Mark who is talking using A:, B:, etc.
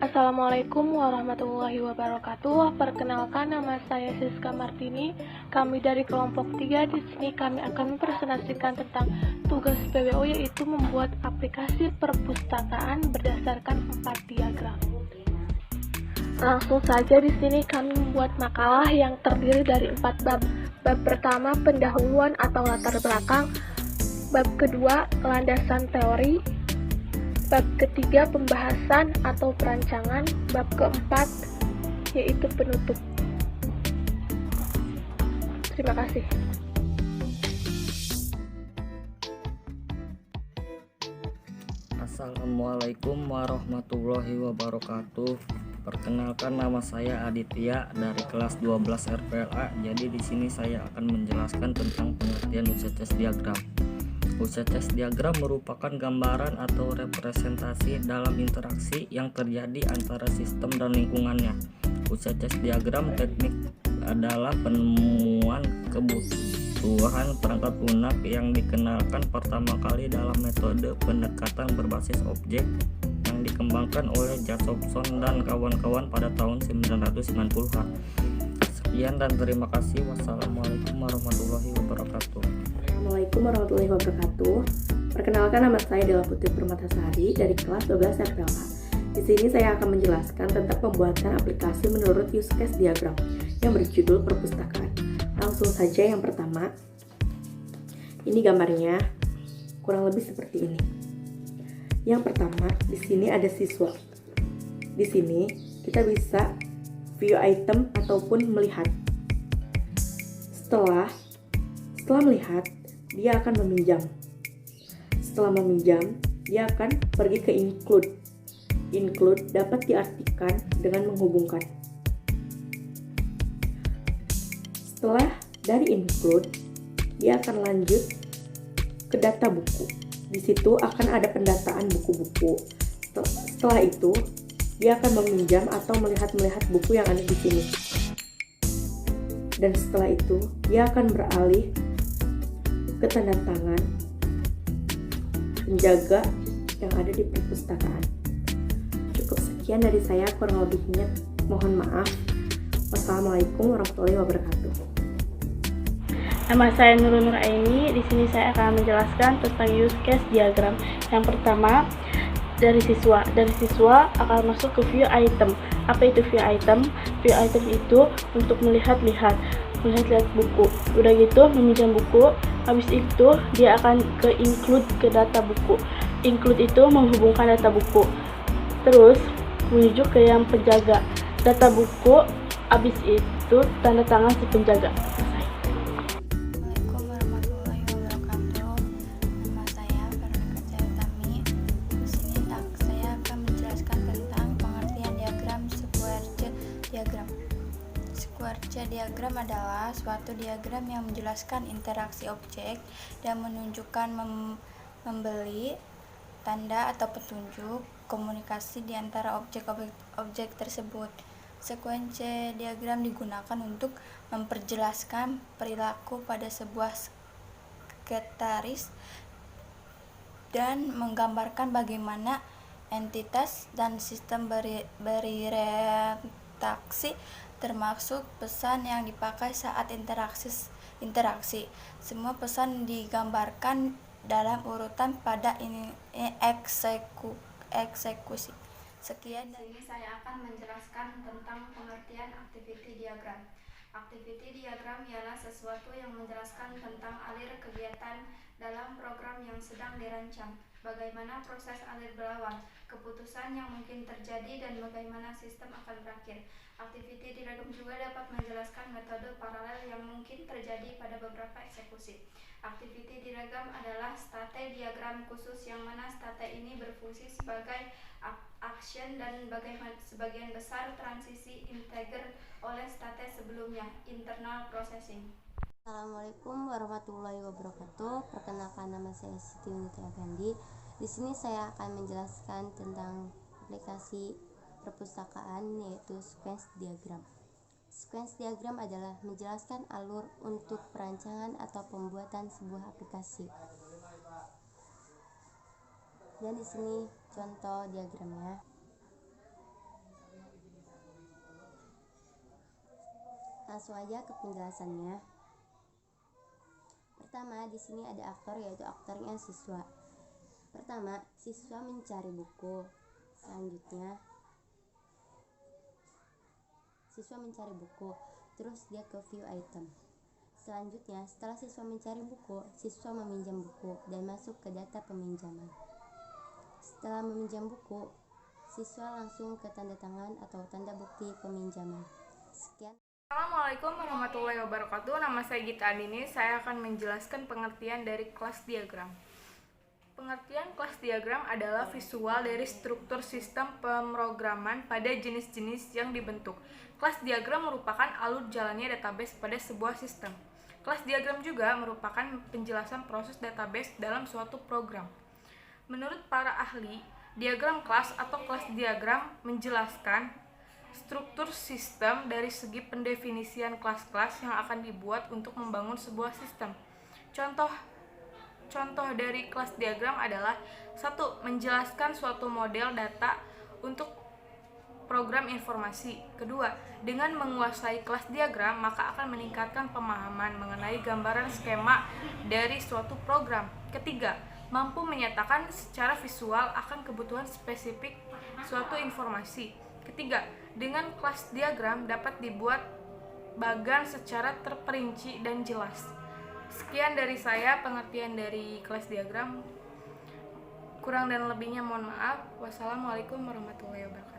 A: Assalamualaikum warahmatullahi wabarakatuh. Perkenalkan, nama saya Siska Martini. Kami dari kelompok 3. Di sini kami akan mempresentasikan tentang tugas PWO, yaitu membuat aplikasi perpustakaan berdasarkan 4 diagram. Langsung saja, di sini kami membuat makalah yang terdiri dari 4 bab. Bab pertama, pendahuluan atau latar belakang. Bab kedua, landasan teori. Bab ketiga, pembahasan atau perancangan. Bab keempat, yaitu penutup. Terima kasih.
B: Assalamualaikum warahmatullahi wabarakatuh. Perkenalkan, nama saya Aditya dari kelas 12 RPLA. Jadi di sini saya akan menjelaskan tentang pengertian UCS diagram. UCS diagram merupakan gambaran atau representasi dalam interaksi yang terjadi antara sistem dan lingkungannya. UCS diagram teknik adalah penemuan kebutuhan perangkat lunak yang dikenalkan pertama kali dalam metode pendekatan berbasis objek yang dikembangkan oleh Jacobson dan kawan-kawan pada tahun 1990-an. Sekian dan terima kasih. Wassalamualaikum warahmatullahi wabarakatuh.
C: Assalamualaikum warahmatullahi wabarakatuh. Perkenalkan, nama saya Dela Putri Permatasari dari kelas 12 RPLA. Di sini saya akan menjelaskan tentang pembuatan aplikasi menurut use case diagram yang berjudul perpustakaan. Langsung saja, yang pertama, ini gambarnya kurang lebih seperti ini. Yang pertama, di sini ada siswa. Di sini kita bisa view item ataupun melihat. Setelah melihat, dia akan meminjam. Setelah meminjam, dia akan pergi ke include. Include dapat diartikan dengan menghubungkan. Setelah dari include, dia akan lanjut ke data buku. Di situ akan ada pendataan buku-buku. Setelah itu, dia akan meminjam atau melihat buku yang ada di sini. Dan setelah itu, dia akan beralih ke tanda tangan penjaga yang ada di perpustakaan. Cukup sekian dari saya, kurang lebihnya mohon maaf. Wassalamualaikum warahmatullahi wabarakatuh.
A: Nama saya Nurul Nuraini. Di sini saya akan menjelaskan tentang use case diagram. Yang pertama, dari siswa. Dari siswa akan masuk ke view item. Apa itu view item? View item itu untuk melihat-lihat buku. Udah gitu meminjam buku. Habis itu dia akan ke include, ke data buku. Include itu menghubungkan data buku. Terus menuju ke yang penjaga data buku. Habis itu tanda tangan si penjaga.
D: Assalamualaikum warahmatullahi wabarakatuh. Nama saya Veronica Cayutami. Di sini saya akan menjelaskan tentang pengertian diagram Schwarzschild diagram. Schwarzschild diagram adalah suatu diagram yang menjelaskan interaksi objek dan menunjukkan membeli tanda atau petunjuk komunikasi di antara objek tersebut. Sekuensi diagram digunakan untuk memperjelaskan perilaku pada sebuah sekretaris dan menggambarkan bagaimana entitas dan sistem berinteraksi, termasuk pesan yang dipakai saat interaksi. Semua pesan digambarkan dalam urutan pada eksekusi. Sekian dari ini saya akan menjelaskan tentang pengertian activity diagram. Activity diagram ialah sesuatu yang menjelaskan tentang alir kegiatan dalam program yang sedang dirancang, bagaimana proses alir berlawan, keputusan yang mungkin terjadi, dan bagaimana sistem akan berakhir. Activity diagram juga dapat menjelaskan metode paralel yang mungkin terjadi pada beberapa eksekusi. Activity diagram adalah state diagram khusus yang mana state ini berfungsi sebagai action dan sebagian besar transisi integer oleh state sebelumnya, internal processing.
E: Assalamualaikum warahmatullahi wabarakatuh. Perkenalkan, nama saya Siti Unita Effendi. Di sini saya akan menjelaskan tentang aplikasi perpustakaan, yaitu sequence diagram. Sequence diagram adalah menjelaskan alur untuk perancangan atau pembuatan sebuah aplikasi. Dan di sini contoh diagramnya. Langsung aja ke penjelasannya. Pertama, di sini ada aktor, yaitu aktornya siswa. Pertama, siswa mencari buku. Selanjutnya, siswa mencari buku, terus dia ke view item. Selanjutnya, setelah siswa mencari buku, siswa meminjam buku dan masuk ke data peminjaman. Setelah meminjam buku, siswa langsung ke tanda tangan atau tanda bukti peminjaman. Sekian.
F: Assalamualaikum warahmatullahi wabarakatuh. Nama saya Gita Andini. Saya akan menjelaskan pengertian dari kelas diagram. Pengertian kelas diagram adalah visual dari struktur sistem pemrograman pada jenis-jenis yang dibentuk. Kelas diagram merupakan alur jalannya database pada sebuah sistem. Kelas diagram juga merupakan penjelasan proses database dalam suatu program. Menurut para ahli, diagram kelas atau kelas diagram menjelaskan struktur sistem dari segi pendefinisian kelas-kelas yang akan dibuat untuk membangun sebuah sistem. Contoh dari kelas diagram adalah 1. Menjelaskan suatu model data untuk program informasi. Kedua, dengan menguasai kelas diagram, maka akan meningkatkan pemahaman mengenai gambaran skema dari suatu program. Ketiga, mampu menyatakan secara visual akan kebutuhan spesifik suatu informasi. Ketiga, dengan kelas diagram dapat dibuat bagan secara terperinci dan jelas. Sekian dari saya pengertian dari kelas diagram. Kurang dan lebihnya mohon maaf. Wassalamualaikum warahmatullahi wabarakatuh.